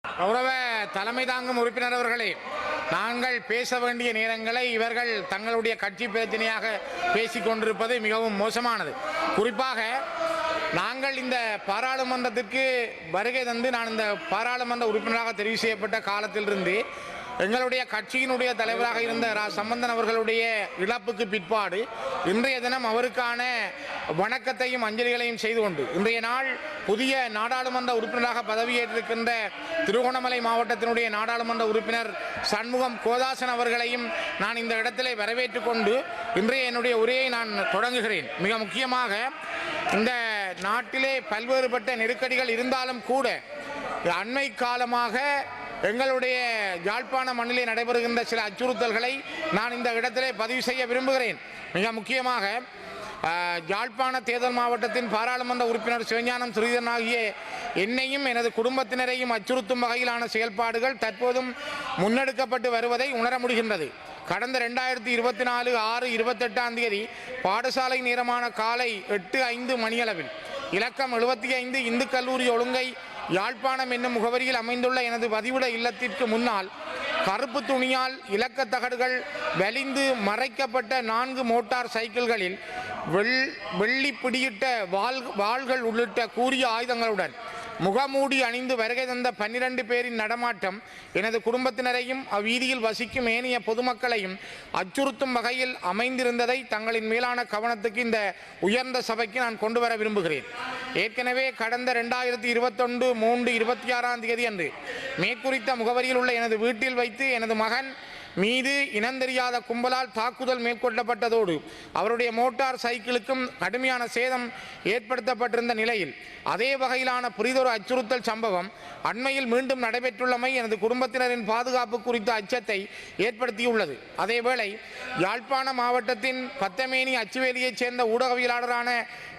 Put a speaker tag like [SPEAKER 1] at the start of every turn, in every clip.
[SPEAKER 1] கௌரவ தலைமை தாங்கும் உறுப்பினர் அவர்களே, நாங்கள் பேச வேண்டிய நேரங்களை இவர்கள் தங்களுடைய கட்சி பிரச்சனையாக பேசிக் கொண்டிருப்பது மிகவும் மோசமானது. குறிப்பாக நாங்கள் இந்த பாராளுமன்றத்திற்கு வருகை தந்து நான் இந்த பாராளுமன்ற உறுப்பினராக தெரிவு செய்யப்பட்ட காலத்திலிருந்து எங்களுடைய கட்சியினுடைய தலைவராக இருந்த சம்பந்தன் அவர்களுடைய இழப்புக்கு பிற்பாடு இன்றைய தினம் அவருக்கான வணக்கத்தையும் அஞ்சலிகளையும் செய்து கொண்டு இன்றைய நாள் புதிய நாடாளுமன்ற உறுப்பினராக பதவியேற்றிருக்கின்ற திருகோணமலை மாவட்டத்தினுடைய நாடாளுமன்ற உறுப்பினர் சண்முகம் கோதாசன் அவர்களையும் நான் இந்த இடத்திலே வரவேற்றுக் கொண்டு இன்றைய என்னுடைய உரையை நான் தொடங்குகிறேன். மிக முக்கியமாக இந்த நாட்டிலே பல்வேறுபட்ட நெருக்கடிகள் இருந்தாலும் கூட அண்மை காலமாக எங்களுடைய யாழ்ப்பாண மண்ணிலே நடைபெறுகின்ற சில அச்சுறுத்தல்களை நான் இந்த இடத்திலே பதிவு செய்ய விரும்புகிறேன். மிக முக்கியமாக யாழ்ப்பாண தேர்தல் மாவட்டத்தின் பாராளுமன்ற உறுப்பினர் சிவஞானம் ஸ்ரீதரன் ஆகிய என்னையும் எனது குடும்பத்தினரையும் அச்சுறுத்தும் வகையிலான செயல்பாடுகள் தற்போதும் முன்னெடுக்கப்பட்டு வருவதை உணர முடிகின்றது. கடந்த 2024/6/28 பாடசாலை நேரமான காலை 8:05 மணியளவில் இலக்கம் 75 இந்து கல்லூரி ஒழுங்கை யாழ்ப்பாணம் என்னும் முகவரியில் அமைந்துள்ள எனது பதிவிட இல்லத்திற்கு முன்னால் கருப்பு துணியால் இலக்க தகடுகள் வலிந்து மறைக்கப்பட்ட 4 மோட்டார் சைக்கிள்களில் வெள்ளி பிடியிட்ட வாள்கள் உள்ளிட்ட கூரிய ஆயுதங்களுடன் முகமூடி அணிந்து வருகை தந்த 12 பேரின் நடமாட்டம் எனது குடும்பத்தினரையும் அவ்வீதியில் வசிக்கும் ஏனைய பொதுமக்களையும் அச்சுறுத்தும் வகையில் அமைந்திருந்ததை தங்களின் மேலான கவனத்துக்கு இந்த உயர்ந்த சபைக்கு நான் கொண்டு வர விரும்புகிறேன். ஏற்கனவே கடந்த 2021/3/26 அன்று மேற்குறித்த முகவரியில் உள்ள எனது வீட்டில் வைத்து எனது மகன் மீது இனந்தெரியாத கும்பலால் தாக்குதல் மேற்கொள்ளப்பட்டதோடு அவருடைய மோட்டார் சைக்கிளுக்கும் கடுமையான சேதம் ஏற்படுத்தப்பட்டிருந்த நிலையில் அதே வகையிலான புரிதொரு அச்சுறுத்தல் சம்பவம் அண்மையில் மீண்டும் நடைபெற்றுள்ளமை எனது குடும்பத்தினரின் பாதுகாப்பு குறித்த அச்சத்தை ஏற்படுத்தியுள்ளது. அதேவேளை யாழ்ப்பாண மாவட்டத்தின் பத்தமேனி அச்சுவேலியைச் சேர்ந்த ஊடகவியலாளரான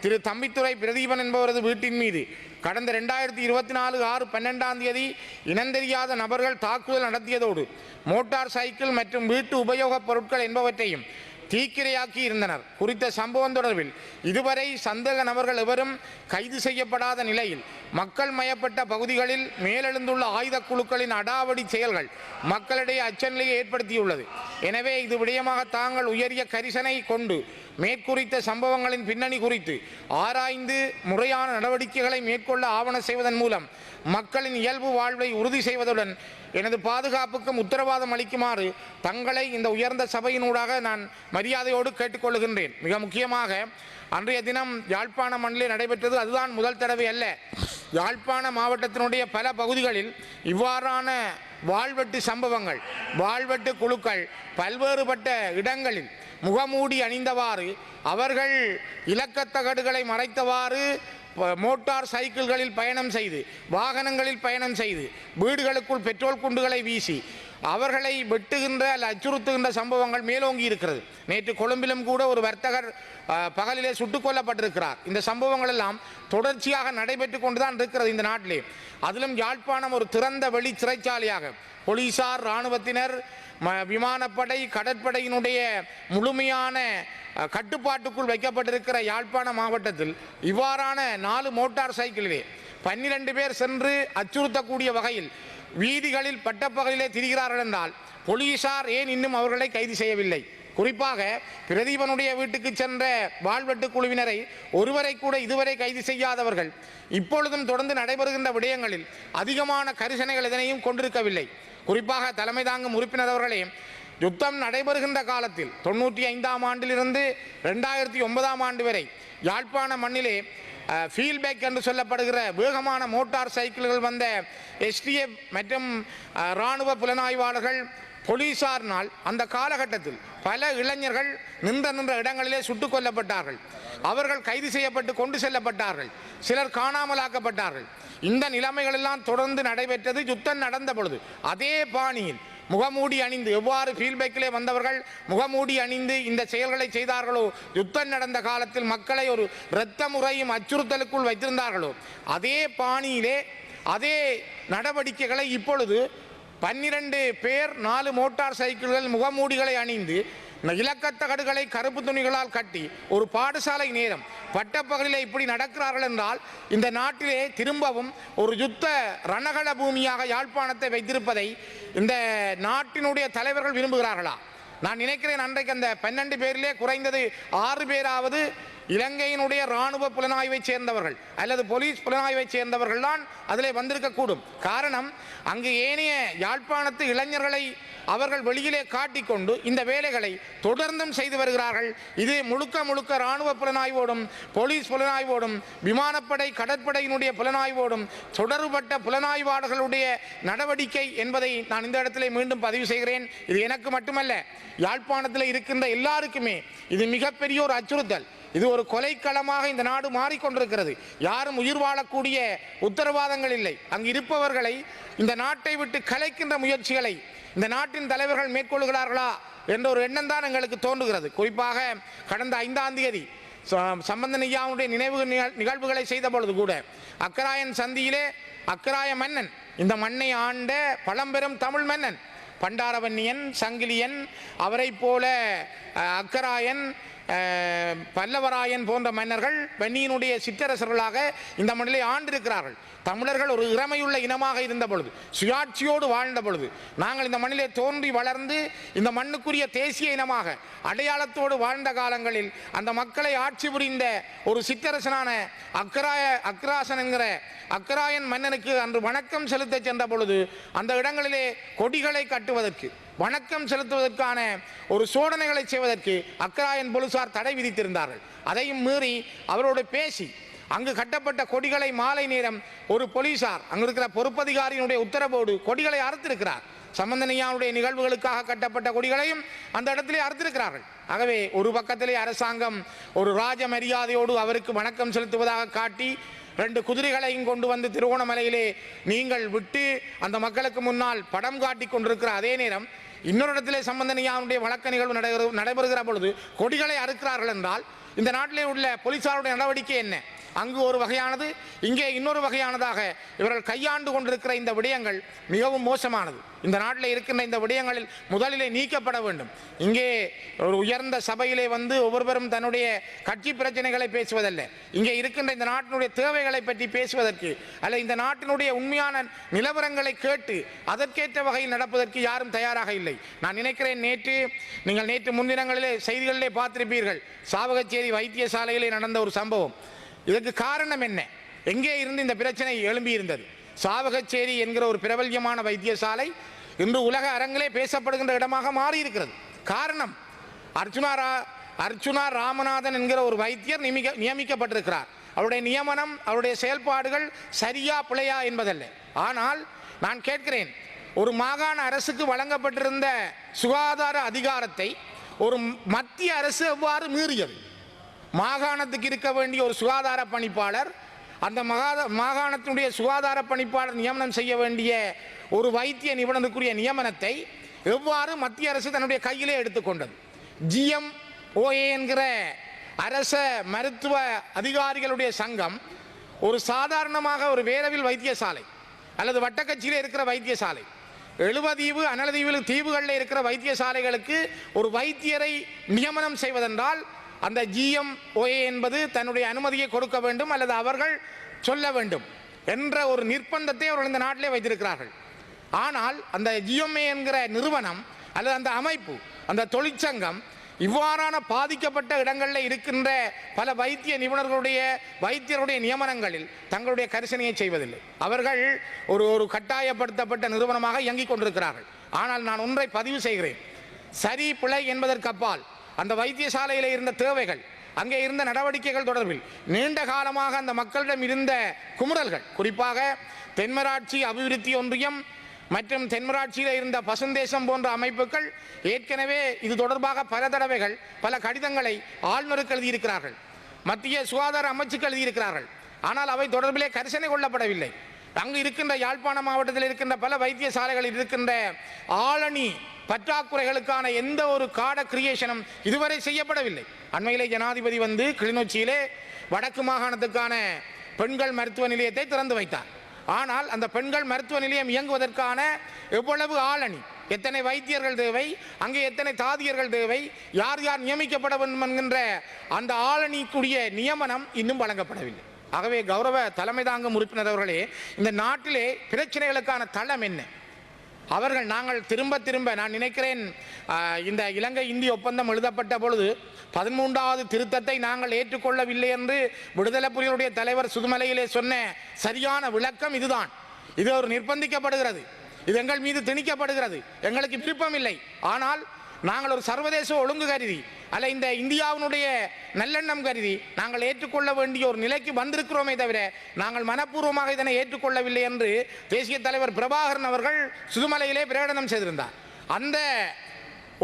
[SPEAKER 1] திரு தம்பித்துறை பிரதீபன் என்பவரது வீட்டின் மீது கடந்த 2024/6/12 இனந்தெரியாத நபர்கள் தாக்குதல் நடத்தியதோடு மோட்டார் சைக்கிள் மற்றும் வீட்டு உபயோகப் பொருட்கள் என்பவற்றையும் தீக்கிரையாக்கி இருந்தனர். குறித்த சம்பவம் தொடர்பில் இதுவரை சந்தேக நபர்கள் எவரும் கைது செய்யப்படாத நிலையில் மக்கள் மயப்பட்ட பகுதிகளில் மேலெழுந்துள்ள ஆயுத குழுக்களின் அடாவடி செயல்கள் மக்களிடையே அச்சநிலையை ஏற்படுத்தியுள்ளது. எனவே இது விடயமாக தாங்கள் உயரிய கரிசனை கொண்டு மேற்குறித்த சம்பவங்களின் பின்னணி குறித்து ஆராய்ந்து முறையான நடவடிக்கைகளை மேற்கொள்ள ஆவண செய்வதன் மூலம் மக்களின் இயல்பு வாழ்வை உறுதி செய்வதுடன் எனது பாதுகாப்புக்கும் உத்தரவாதம் அளிக்குமாறு தங்களை இந்த உயர்ந்த சபையினூடாக நான் மரியாதையோடு கேட்டுக்கொள்கின்றேன். மிக முக்கியமாக அன்றைய தினம் யாழ்ப்பாண மண்ணிலே நடைபெற்றது அதுதான் முதல் தடவை அல்ல. யாழ்ப்பாண மாவட்டத்தினுடைய பல பகுதிகளில் இவ்வாறான வாழ்வெட்டு சம்பவங்கள் வாழ்வெட்டு குழுக்கள் பல்வேறுபட்ட இடங்களில் முகமூடி அணிந்தவாறு அவர்கள் இலக்கத்தகடுகளை மறைத்தவாறு மோட்டார் சைக்கிள்களில் பயணம் செய்து வாகனங்களில் பயணம் செய்து வீடுகளுக்குள் பெட்ரோல் குண்டுகளை வீசி அவர்களை வெட்டுகின்ற அல்ல அச்சுறுத்துகின்ற சம்பவங்கள் மேலோங்கி இருக்கிறது. நேற்று கொழும்பிலும் கூட ஒரு வர்த்தகர் பகலிலே சுட்டுக் கொல்லப்பட்டிருக்கிறார். இந்த சம்பவங்கள் எல்லாம் தொடர்ச்சியாக நடைபெற்று கொண்டுதான் இருக்கிறது இந்த நாட்டிலே. அதிலும் யாழ்ப்பாணம் ஒரு திறந்த வெளி சிறைச்சாலையாக போலீசார் இராணுவத்தினர் விமானப்படை கடற்படையினுடைய முழுமையான கட்டுப்பாட்டுக்குள் வைக்கப்பட்டிருக்கிற யாழ்ப்பாண மாவட்டத்தில் இவ்வாறான 4 மோட்டார் சைக்கிளிலே 12 பேர் சென்று அச்சுறுத்தக்கூடிய வகையில் வீதிகளில் பட்டப்பகலிலே திரிகிறார்கள் என்றால் போலீசார் ஏன் இன்னும் அவர்களை கைது செய்யவில்லை? குறிப்பாக பிரதீபனுடைய வீட்டுக்கு சென்ற வாழ்வெட்டு குழுவினரை ஒருவரை கூட இதுவரை கைது செய்யாதவர்கள் இப்பொழுதும் தொடர்ந்து நடைபெறுகின்ற விடயங்களில் அதிகமான கரிசனைகள் எதனையும் கொண்டிருக்கவில்லை. குறிப்பாக தலைமை தாங்கும் உறுப்பினர் அவர்களே, யுத்தம் நடைபெறுகின்ற காலத்தில் 95ஆம் ஆண்டிலிருந்து 2009ஆம் ஆண்டு வரை யாழ்ப்பாண மண்ணிலே ஃபீல்பேக் என்று சொல்லப்படுகிற வேகமான மோட்டார் சைக்கிள்கள் வந்த எஸ்டிஎஃப் மற்றும் இராணுவ புலனாய்வாளர்கள் போலீசாரினால் அந்த காலகட்டத்தில் பல இளைஞர்கள் நின்ற இடங்களிலே சுட்டுக் கொல்லப்பட்டார்கள். அவர்கள் கைது செய்யப்பட்டு கொண்டு செல்லப்பட்டார்கள். சிலர் காணாமலாக்கப்பட்டார்கள். இந்த நிலைமைகள் எல்லாம் தொடர்ந்து நடைபெற்றது. யுத்தம் நடந்த பொழுது அதே பாணியில் முகமூடி அணிந்து எவ்வாறு ஃபீல்பேக்கிலே வந்தவர்கள் முகமூடி அணிந்து இந்த செயல்களை செய்தார்களோ, யுத்தம் நடந்த காலத்தில் மக்களை ஒரு இரத்த முறையும் அச்சுறுத்தலுக்குள் வைத்திருந்தார்களோ, அதே பாணியிலே அதே நடவடிக்கைகளை இப்பொழுது 12 பேர் 4 மோட்டார் சைக்கிள்கள் முகமூடிகளை அணிந்து இலக்கத்தகடுகளை கருப்பு துணிகளால் கட்டி ஒரு பாடசாலை நேரம் பட்டப்பகலிலே இப்படி நடக்கிறார்கள் என்றால் இந்த நாட்டிலே திரும்பவும் ஒரு யுத்த ரணகள பூமியாக யாழ்ப்பாணத்தை வைத்திருப்பதை இந்த நாட்டினுடைய தலைவர்கள் விரும்புகிறார்களா? நான் நினைக்கிறேன் அன்றைக்கு அந்த 12 பேரிலே குறைந்தது 6 பேராவது இலங்கையினுடைய இராணுவ புலனாய்வை சேர்ந்தவர்கள் அல்லது போலீஸ் புலனாய்வை சேர்ந்தவர்கள் தான் அதிலே வந்திருக்கக்கூடும். காரணம், அங்கு ஏனைய யாழ்ப்பாணத்து இளைஞர்களை அவர்கள் வெளியிலே காட்டிக்கொண்டு இந்த வேலைகளை தொடர்ந்தும் செய்து வருகிறார்கள். இது முழுக்க முழுக்க இராணுவ புலனாய்வோடும் போலீஸ் புலனாய்வோடும் விமானப்படை கடற்படையினுடைய புலனாய்வோடும் தொடர்பட்ட புலனாய்வாளர்களுடைய நடவடிக்கை என்பதை நான் இந்த இடத்திலே மீண்டும் பதிவு செய்கிறேன். இது எனக்கு மட்டுமல்ல, யாழ்ப்பாணத்தில் இருக்கின்ற எல்லாருக்குமே இது மிகப்பெரிய ஒரு அச்சுறுத்தல். இது ஒரு கொலைக்களமாக இந்த நாடு மாறிக்கொண்டிருக்கிறது. யாரும் உயிர் வாழக்கூடிய உத்தரவாதங்கள் இல்லை. அங்கு இருப்பவர்களை இந்த நாட்டை விட்டு கலைக்கின்ற முயற்சிகளை இந்த நாட்டின் தலைவர்கள் மேற்கொள்கிறார்களா என்ற ஒரு எண்ணம் தான் எங்களுக்கு தோன்றுகிறது. குறிப்பாக கடந்த 5ஆம் தேதி சம்பந்தன் ஐயாவுடைய நினைவு நிகழ்வுகளை செய்த பொழுது கூட அக்கராயன் சந்தியிலே அக்கராய மன்னன், இந்த மண்ணை ஆண்ட பழம்பெரும் தமிழ் மன்னன் பண்டாரவன்னியன், சங்கிலியன், அவரை போல அக்கராயன், பல்லவராயன் போன்ற மன்னர்கள் வன்னியினுடைய சிற்றரசர்களாக இந்த மண்ணிலே ஆண்டிருக்கிறார்கள். தமிழர்கள் ஒரு இறமையுள்ள இனமாக இருந்த பொழுது, சுயாட்சியோடு வாழ்ந்த பொழுது, நாங்கள் இந்த மண்ணிலே தோன்றி வளர்ந்து இந்த மண்ணுக்குரிய தேசிய இனமாக அடையாளத்தோடு வாழ்ந்த காலங்களில் அந்த மக்களை ஆட்சி புரிந்த ஒரு சிற்றரசனான அக்கராசன் என்கிற அக்கராயன் மன்னனுக்கு அன்று வணக்கம் செலுத்த சென்ற பொழுது அந்த இடங்களிலே கொடிகளை கட்டுவதற்கு, வணக்கம் செலுத்துவதற்கான ஒரு சோதனைகளை செய்வதற்கு அக்கராயன் போலீசார் தடை விதித்திருந்தார்கள். அதையும் மீறி அவரோடு பேசி அங்கு கட்டப்பட்ட கொடிகளை மாலை நேரம் ஒரு போலீசார் அங்கு இருக்கிற பொறுப்பதிகாரியினுடைய உத்தரவோடு கொடிகளை அறுத்திருக்கிறார். சம்பந்தனையாவுடைய நிகழ்வுகளுக்காக கட்டப்பட்ட கொடிகளையும் அந்த இடத்திலே அறுத்திருக்கிறார்கள். ஆகவே ஒரு பக்கத்திலே அரசாங்கம் ஒரு ராஜ மரியாதையோடு அவருக்கு வணக்கம் செலுத்துவதாக காட்டி 2 குதிரைகளையும் கொண்டு வந்து திருவோணமலையிலே நீங்கள் விட்டு அந்த மக்களுக்கு முன்னால் படம் காட்டி கொண்டிருக்கிற அதே நேரம் இன்னொரு இடத்திலே சம்பந்தனையாவுடைய வழக்க நிகழ்வு நடைபெறுகிற பொழுது கொடிகளை அறுக்கிறார்கள் என்றால் இந்த நாட்டிலே உள்ள போலீசாருடைய நடவடிக்கை என்ன? அங்கு ஒரு வகையானது, இங்கே இன்னொரு வகையானதாக இவர்கள் கையாண்டு கொண்டிருக்கிற இந்த விடயங்கள் மிகவும் மோசமானது. இந்த நாட்டில் இருக்கின்ற இந்த விடயங்களில் முதலிலே நீக்கப்பட வேண்டும். இங்கே ஒரு உயர்ந்த சபையிலே வந்து ஒவ்வொருவரும் தன்னுடைய கட்சி பிரச்சனைகளை பேசுவதல்ல, இங்கே இருக்கின்ற இந்த நாட்டினுடைய தேவைகளை பற்றி பேசுவதற்கு அல்ல இந்த நாட்டினுடைய உண்மையான நிலவரங்களை கேட்டு அதற்கேற்ற வகையில் நடப்பதற்கு யாரும் தயாராக இல்லை. நான் நினைக்கிறேன் நீங்கள் நேற்று முன்தினங்களிலே செய்திகளிலே பார்த்திருப்பீர்கள், சாவகச்சேரி வைத்தியசாலையிலே நடந்த ஒரு சம்பவம். இதற்கு காரணம் என்ன? எங்கே இருந்து இந்த பிரச்சனை எழும்பி இருந்தது? சாவகச்சேரி என்கிற ஒரு பிரபல்யமான வைத்தியசாலை இன்று உலக அரங்கிலே பேசப்படுகின்ற இடமாக மாறி இருக்கிறது. காரணம், அர்ச்சுனா ராமநாதன் என்கிற ஒரு வைத்தியர் நியமிக்கப்பட்டிருக்கிறார். அவருடைய நியமனம், அவருடைய செயல்பாடுகள் சரியா பிழையா என்பதல்ல. ஆனால் நான் கேட்கிறேன், ஒரு மாகாண அரசுக்கு வழங்கப்பட்டிருந்த சுகாதார அதிகாரத்தை ஒரு மத்திய அரசு எவ்வாறு மீறியது? மாகாணத்துக்கு இருக்க வேண்டிய ஒரு சுகாதார பணிப்பாளர், அந்த மாகாணத்தினுடைய சுகாதார பணிப்பாளர் நியமனம் செய்ய வேண்டிய ஒரு வைத்திய நிபுணருக்குரிய நியமனத்தை எவ்வாறு மத்திய அரசு தன்னுடைய கையிலே எடுத்துக்கொண்டது? GMOA என்கிற அரச மருத்துவ அதிகாரிகளுடைய சங்கம் ஒரு சாதாரணமாக ஒரு வேரவில் வைத்தியசாலை அல்லது வட்டக்கட்சியிலே இருக்கிற வைத்தியசாலை, எழுவதீவு அனலதீவில் தீவுகளில் இருக்கிற வைத்தியசாலைகளுக்கு ஒரு வைத்தியரை நியமனம் செய்வதென்றால் அந்த GMOA என்பது தன்னுடைய அனுமதியை கொடுக்க வேண்டும் அல்லது அவர்கள் சொல்ல வேண்டும் என்ற ஒரு நிர்பந்தத்தை அவர்கள் இந்த நாட்டிலே வைத்திருக்கிறார்கள். ஆனால் அந்த GMOA என்கிற நிறுவனம் அல்லது அந்த அமைப்பு, அந்த தொழிற்சங்கம் இவ்வாறான பாதிக்கப்பட்ட இடங்களில் இருக்கின்ற பல வைத்திய வைத்தியருடைய நியமனங்களில் தங்களுடைய கரிசனையை செய்வதில்லை. அவர்கள் ஒரு கட்டாயப்படுத்தப்பட்ட நிறுவனமாக இயங்கிக் கொண்டிருக்கிறார்கள். ஆனால் நான் ஒன்றை பதிவு செய்கிறேன், சரி பிழை என்பதற்கு அப்பால் அந்த வைத்தியசாலையில் இருந்த தேவைகள், அங்கே இருந்த நடவடிக்கைகள் தொடர்பில் நீண்ட காலமாக அந்த மக்களிடம் இருந்த குமுறல்கள், குறிப்பாக தென்மராட்சி அபிவிருத்தி ஒன்றியம் மற்றும் தென்மராட்சியில் இருந்த பசுந்தேசம் போன்ற அமைப்புகள் ஏற்கனவே இது தொடர்பாக பல தடவைகள் பல கடிதங்களை ஆளுநருக்கு எழுதியிருக்கிறார்கள், மத்திய சுகாதார அமைச்சுக்கு எழுதியிருக்கிறார்கள். ஆனால் அவை தொடர்பிலே கரிசனை கொள்ளப்படவில்லை. அங்கு இருக்கின்ற யாழ்ப்பாண மாவட்டத்தில் இருக்கின்ற பல வைத்தியசாலைகளில் இருக்கின்ற ஆளணி பற்றாக்குறைகளுக்கான எந்த ஒரு கார்டு கிரியேஷனும் இதுவரை செய்யப்படவில்லை. அண்மையிலே ஜனாதிபதி வந்து கிளிநொச்சியிலே வடக்கு மாகாணத்துக்கான பெண்கள் மருத்துவ நிலையத்தை திறந்து வைத்தார். ஆனால் அந்த பெண்கள் மருத்துவ நிலையம் இயங்குவதற்கான எவ்வளவு ஆளணி, எத்தனை வைத்தியர்கள் தேவை, அங்கே எத்தனை தாதியர்கள் தேவை, யார் யார் நியமிக்கப்பட வேண்டும் என்கின்ற அந்த ஆளணிக்குரிய நியமனம் இன்னும் வழங்கப்படவில்லை. ஆகவே கௌரவ தலைமை தாங்கும் உறுப்பினர் அவர்களே, இந்த நாட்டிலே பிரச்சனைகளுக்கான தளம் என்ன? அவர்கள் நாங்கள் திரும்ப நான் நினைக்கிறேன் இந்த இலங்கை இந்திய ஒப்பந்தம் எழுதப்பட்ட பொழுது 13வது திருத்தத்தை நாங்கள் ஏற்றுக்கொள்ளவில்லை என்று விடுதலை புலிகளுடைய தலைவர் சுதுமலையிலே சொன்ன சரியான விளக்கம் இதுதான். இது ஒரு நிர்பந்திக்கப்படுகிறது, இது எங்கள் மீது திணிக்கப்படுகிறது, எங்களுக்கு விருப்பம் இல்லை. ஆனால் நாங்கள் ஒரு சர்வதேச ஒழுங்கு கருதி அல்ல இந்த இந்தியாவினுடைய நல்லெண்ணம் கருதி நாங்கள் ஏற்றுக்கொள்ள வேண்டிய ஒரு நிலைக்கு வந்திருக்கிறோமே தவிர நாங்கள் மனப்பூர்வமாக இதனை ஏற்றுக்கொள்ளவில்லை என்று தேசிய தலைவர் பிரபாகரன் அவர்கள் சுதுமலையிலே பிரகடனம் செய்திருந்தார். அந்த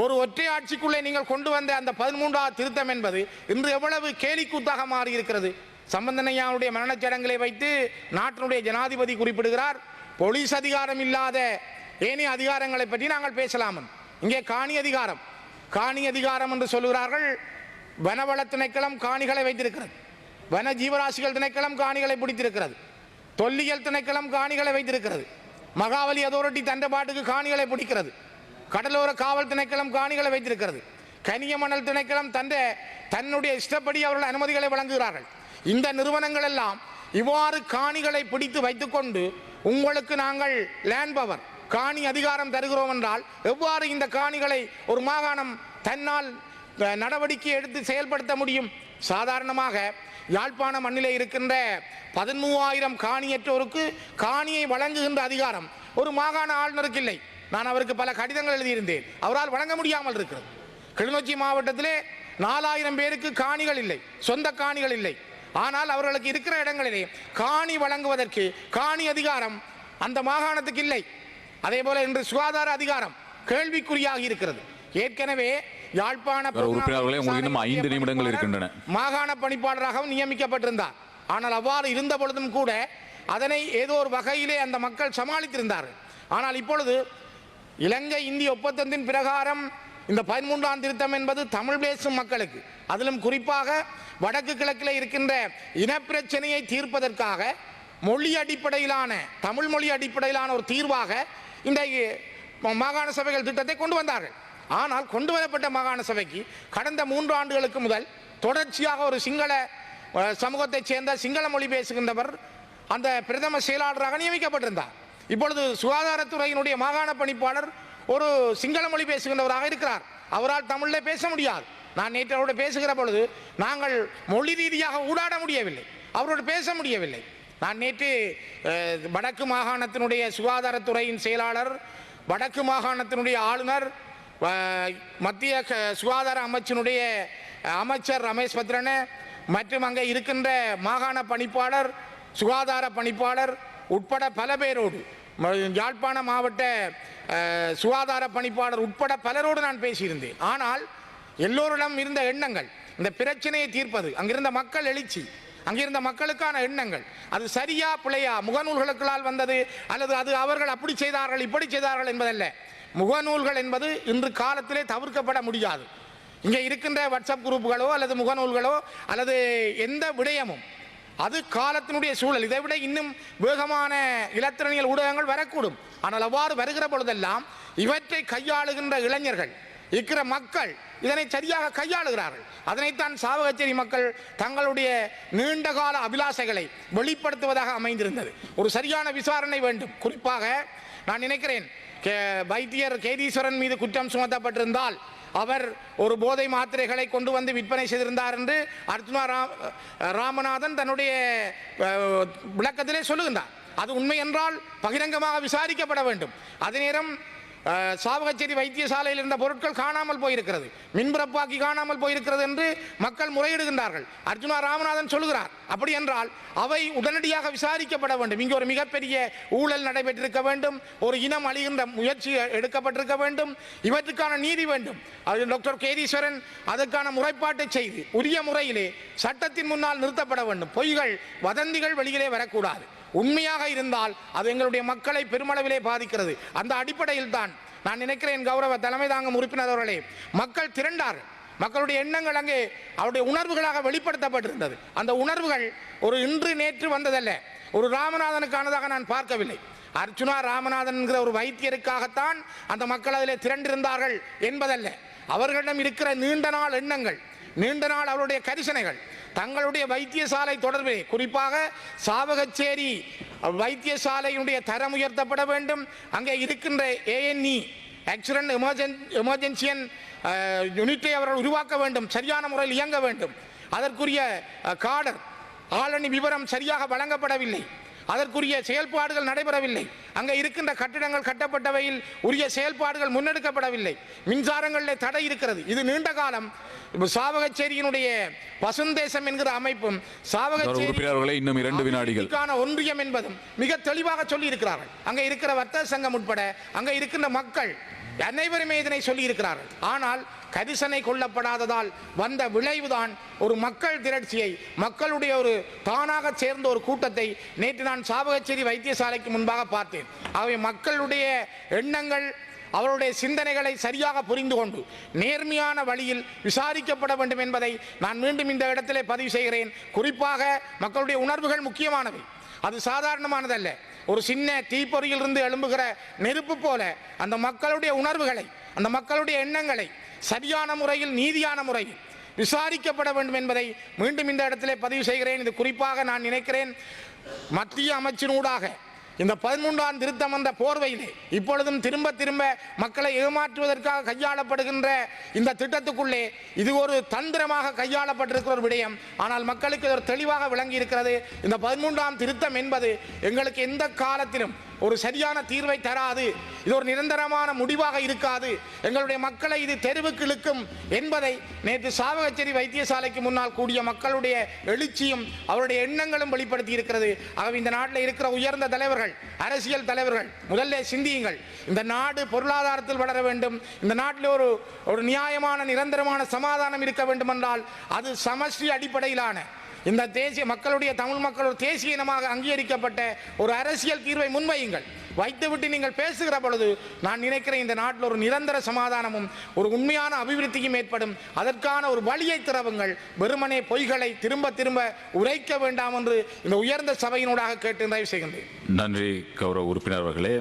[SPEAKER 1] ஒரு ஒற்றை ஆட்சிக்குள்ளே நீங்கள் கொண்டு வந்த அந்த 13வது திருத்தம் என்பது இன்று எவ்வளவு கேலிக்கூத்தாக மாறி இருக்கிறது. சம்பந்தனையாவுடைய மரணச் சடங்களை வைத்து நாட்டினுடைய ஜனாதிபதி குறிப்பிடுகிறார், போலீஸ் அதிகாரம் இல்லாத ஏனைய அதிகாரங்களை பற்றி நாங்கள் பேசலாம். இங்கே காணி அதிகாரம் என்று சொல்கிறார்கள். வனவள திணைக்களம் காணிகளை வைத்திருக்கிறது, வன ஜீவராசிகள் திணைக்களம் காணிகளை பிடித்திருக்கிறது, தொல்லியல் திணைக்களம் காணிகளை வைத்திருக்கிறது, மகாவலி அதோரிட்டி தண்ட பாட்டுக்கு காணிகளை பிடிக்கிறது, கடலோர காவல் திணைக்களம் காணிகளை வைத்திருக்கிறது, கனிய மணல் திணைக்களம் தன்னுடைய இஷ்டப்படி அவர்கள் அனுமதிகளை வழங்குகிறார்கள். இந்த நிறுவனங்கள் எல்லாம் இவ்வாறு காணிகளை பிடித்து வைத்துக்கொண்டு உங்களுக்கு நாங்கள் லேண்ட் பவர் காணி அதிகாரம் தருகிறோம் என்றால் எவ்வாறு இந்த காணிகளை ஒரு மாகாணம் தன்னால் நடவடிக்கை எடுத்து செயல்படுத்த முடியும்? சாதாரணமாக யாழ்ப்பாண மண்ணிலே இருக்கின்ற 13,000 காணியற்றோருக்கு காணியை வழங்குகின்ற அதிகாரம் ஒரு மாகாண ஆளுநருக்கு இல்லை. நான் அவருக்கு பல கடிதங்கள் எழுதியிருந்தேன், அவரால் வழங்க முடியாமல் இருக்கிறது. கிளிநொச்சி மாவட்டத்திலே 4,000 பேருக்கு காணிகள் இல்லை, சொந்த காணிகள் இல்லை. ஆனால் அவர்களுக்கு இருக்கிற இடங்களிலே காணி வழங்குவதற்கு காணி அதிகாரம் அந்த மாகாணத்துக்கு இல்லை. அதே போல இன்று சுகாதார அதிகாரம் கேள்விக்குறியாக இருக்கிறது. ஏற்கனவே யாழ்ப்பாண மாகாண பணிப்பாளராகவும் நியமிக்கப்பட்டிருந்தார். ஆனால் அவ்வாறு இருந்த பொழுதும் கூட அதனை ஏதோ ஒரு வகையிலே அந்த மக்கள் சமாளித்திருந்தார்கள். ஆனால் இப்பொழுது இலங்கை இந்திய ஒப்பந்தத்தின் பிரகாரம் இந்த 13ஆம் திருத்தம் என்பது தமிழ் பேசும் மக்களுக்கு, அதிலும் குறிப்பாக வடக்கு கிழக்கில் இருக்கின்ற இனப்பிரச்சனையை தீர்ப்பதற்காக மொழி அடிப்படையிலான தமிழ் மொழி அடிப்படையிலான ஒரு தீர்வாக இந்த மாகாண சபைகள் திட்டத்தை கொண்டு வந்தார்கள். ஆனால் கொண்டு வரப்பட்ட மாகாண சபைக்கு கடந்த 3 ஆண்டுகளுக்கு முதல் தொடர்ச்சியாக ஒரு சிங்கள சமூகத்தைச் சேர்ந்த சிங்கள மொழி பேசுகின்றவர் அந்த பிரதம செயலாளராக நியமிக்கப்பட்டிருந்தார். இப்பொழுது சுகாதாரத்துறையினுடைய மாகாண பணிப்பாளர் ஒரு சிங்கள மொழி பேசுகின்றவராக இருக்கிறார். அவரால் தமிழில் பேச முடியாது. நான் நேற்று அவரோடு பேசுகிற பொழுது நாங்கள் மொழி ரீதியாக ஊடாட முடியவில்லை, அவரோடு பேச முடியவில்லை. நான் நேற்று வடக்கு மாகாணத்தினுடைய சுகாதாரத்துறையின் செயலாளர், வடக்கு மாகாணத்தினுடைய ஆளுநர், மத்திய சுகாதார அமைச்சினுடைய அமைச்சர் ரமேஷ் பத்ரன மற்றும் அங்கே இருக்கின்ற மாகாண பணிப்பாளர், சுகாதார பணிப்பாளர் உட்பட பல பேரோடு, யாழ்ப்பாண மாவட்ட சுகாதார பணிப்பாளர் உட்பட பலரோடு நான் பேசியிருந்தேன். ஆனால் எல்லோரிடம் இருந்த எண்ணங்கள், இந்த பிரச்சனையை தீர்ப்பது, அங்கிருந்த மக்கள் எழுச்சி, அங்கிருந்த மக்களுக்கான எண்ணங்கள், அது சரியா பிழையா, முகநூல்களுக்களால் வந்தது அல்லது அது அவர்கள் அப்படி செய்தார்கள் இப்படி செய்தார்கள் என்பதல்ல. முகநூல்கள் என்பது இன்று காலத்திலே தவிர்க்கப்பட முடியாது. இங்கே இருக்கின்ற வாட்ஸ்அப் குரூப்புகளோ அல்லது முகநூல்களோ அல்லது எந்த விடயமும் அது காலத்தினுடைய சூழல். இதை விட இன்னும் வேகமான இலத்திரனியல் ஊடகங்கள் வரக்கூடும். ஆனால் அவ்வாறு வருகிற பொழுதெல்லாம் இவற்றை கையாளுகின்ற இளைஞர்கள், இருக்கிற மக்கள் இதனை சரியாக கையாளுகிறார்கள். அதனைத்தான் சாவகச்சேரி மக்கள் தங்களுடைய நீண்டகால அபிலாசைகளை வெளிப்படுத்துவதாக அமைந்திருந்தது. ஒரு சரியான விசாரணை வேண்டும். குறிப்பாக நான் நினைக்கிறேன் வைத்தியர் கேதீஸ்வரன் மீது குற்றம் சுமத்தப்பட்டிருந்தால் அவர் ஒரு போதை மாத்திரைகளை கொண்டு வந்து விற்பனை செய்திருந்தார் என்று அர்ஜுனா ராமநாதன் தன்னுடைய விளக்கத்திலே சொல்லுகின்றார். அது உண்மை என்றால் பகிரங்கமாக விசாரிக்கப்பட வேண்டும். அதே நேரம் சாவகச்சேரி வைத்தியசாலையில் இருந்த பொருட்கள் காணாமல் போயிருக்கிறது, மின்புறப்பாக்கி காணாமல் போயிருக்கிறது என்று மக்கள் முறையிடுகின்றார்கள். அர்ஜுனா ராமநாதன் சொல்லுகிறார், அப்படி என்றால் அவை உடனடியாக விசாரிக்கப்பட வேண்டும். இங்கே ஒரு மிகப்பெரிய ஊழல் நடைபெற்றிருக்க வேண்டும், ஒரு இனம் அழிகின்ற முயற்சி எடுக்கப்பட்டிருக்க வேண்டும், இவற்றுக்கான நீதி வேண்டும். அது டாக்டர் கேதீஸ்வரன் அதற்கான முறைப்பாட்டை செய்து உரிய முறையிலே சட்டத்தின் முன்னால் நிறுத்தப்பட வேண்டும். பொய்கள் வதந்திகள் வெளியிலே வரக்கூடாது. உண்மையாக இருந்தால் அது எங்களுடைய மக்களை பெருமளவிலே பாதிக்கிறது. அந்த அடிப்படையில் தான் நான் நினைக்கிறேன் கௌரவ தலைமை தாங்கும் உறுப்பினர் அவர்களே, மக்கள் திரண்டார்கள். மக்களுடைய எண்ணங்கள் அங்கே அவருடைய உணர்வுகளாக வெளிப்படுத்தப்பட்டிருந்தது. அந்த உணர்வுகள் ஒரு இன்று நேற்று வந்ததல்ல, ஒரு ராமநாதனுக்கானதாக நான் பார்க்கவில்லை. அர்ச்சுனா ராமநாதன் என்கிற ஒரு வைத்தியருக்காகத்தான் அந்த மக்கள் அதிலே திரண்டிருந்தார்கள் என்பதல்ல. அவர்களிடம் இருக்கிற நீண்ட நாள் எண்ணங்கள், நீண்ட நாள் அவருடைய கரிசனைகள், தங்களுடைய வைத்தியசாலை தொடர்பில், குறிப்பாக சாவகச்சேரி வைத்தியசாலையினுடைய தரம் உயர்த்தப்பட வேண்டும், அங்கே இருக்கின்ற ANE ஆக்சிடென்ட் எமர்ஜென்சியன் யூனிட்டை அவர்கள் உருவாக்க வேண்டும், சரியான முறையில் இயங்க வேண்டும். அதற்குரிய காடர் ஆளணி விவரம் சரியாக வழங்கப்படவில்லை, அதற்குரிய செயல்பாடுகள் நடைபெறவில்லை. அங்கே இருக்கின்ற கட்டிடங்கள் கட்டப்பட்டவையில் உரிய செயல்பாடுகள் முன்னெடுக்கப்படவில்லை. மின்சாரங்களில் தடை இருக்கிறது. இது நீண்ட காலம் சாவகச்சேரியினுடைய பசுந்தேசம் என்கிற அமைப்பும் சாவகச்சேரி இன்னும் 2 வினாடிகளுக்கான ஒன்றியம் என்பதும் மிக தெளிவாக சொல்லி இருக்கிறார்கள். அங்கே இருக்கிற வர்த்தக சங்கம் உட்பட அங்கே இருக்கின்ற மக்கள் அனைவருமே இதனை சொல்லி இருக்கிறார்கள். ஆனால் கரிசனை கொள்ளப்படாததால் வந்த விளைவுதான் ஒரு மக்கள் திரட்சியை, மக்களுடைய ஒரு தானாக சேர்ந்த ஒரு கூட்டத்தை நேற்று நான் சாவகச்சேரி வைத்தியசாலைக்கு முன்பாக பார்த்தேன். ஆகவே மக்களுடைய எண்ணங்கள், அவருடைய சிந்தனைகளை சரியாக புரிந்து கொண்டு நேர்மையான வழியில் விசாரிக்கப்பட வேண்டும் என்பதை நான் மீண்டும் இந்த இடத்திலே பதிவு செய்கிறேன். குறிப்பாக மக்களுடைய உணர்வுகள் முக்கியமானவை, அது சாதாரணமானதல்ல. ஒரு சின்ன தீப்பொறியிலிருந்து எழும்புகிற நெருப்பு போல அந்த மக்களுடைய உணர்வுகளை, அந்த மக்களுடைய எண்ணங்களை சரியான முறையில், நீதியான முறையில் விசாரிக்கப்பட வேண்டும் என்பதை மீண்டும் இந்த இடத்திலே பதிவு செய்கிறேன். இது குறிப்பாக நான் நினைக்கிறேன், மத்திய அமைச்சினூடாக இந்த 13ஆம் திருத்தம் என்ற போர்வையிலே இப்பொழுதும் திரும்ப திரும்ப மக்களை ஏமாற்றுவதற்காக கையாளப்படுகின்ற இந்த திட்டத்துக்குள்ளே இது ஒரு தந்திரமாக கையாளப்பட்டிருக்கிற ஒரு விடயம். ஆனால் மக்களுக்கு ஒரு தெளிவாக விளங்கி இருக்கிறது, இந்த 13ஆம் திருத்தம் என்பது எங்களுக்கு எந்த காலத்திலும் ஒரு சரியான தீர்வை தராது, இது ஒரு நிரந்தரமான முடிவாக இருக்காது, எங்களுடைய மக்களை இது தெருவுக்கு இழுக்கும் என்பதை நேற்று சாவகச்சேரி வைத்தியசாலைக்கு முன்னால் கூடிய மக்களுடைய எழுச்சியும் அவருடைய எண்ணங்களும் வெளிப்படுத்தி இருக்கிறது. ஆகவே இந்த நாட்டில் இருக்கிற உயர்ந்த தலைவர்கள், அரசியல் தலைவர்கள், முதல்ல சிந்தியுங்கள். இந்த நாடு பொருளாதாரத்தில் வளர வேண்டும், இந்த நாட்டில் ஒரு நியாயமான நிரந்தரமான சமாதானம் இருக்க வேண்டும் என்றால் அது சமஷ்டி அடிப்படையிலான இந்த தேசிய மக்களுடைய, தமிழ் மக்கள் ஒரு தேசிய இனமாக அங்கீகரிக்கப்பட்ட ஒரு அரசியல் தீர்வை முன்வையுங்கள். வைத்துவிட்டு நீங்கள் பேசுகிற பொழுது நான் நினைக்கிறேன் இந்த நாட்டில் ஒரு நிரந்தர சமாதானமும் ஒரு உண்மையான அபிவிருத்தியும் ஏற்படும். அதற்கான ஒரு வழியை திறவுங்கள். வெறுமனே பொய்களை திரும்ப திரும்ப உரைக்க வேண்டாம் என்று இந்த உயர்ந்த சபையினூடாக கேட்டு நிறைவு செய்கின்றேன்.
[SPEAKER 2] நன்றி கௌரவ உறுப்பினர் அவர்களே.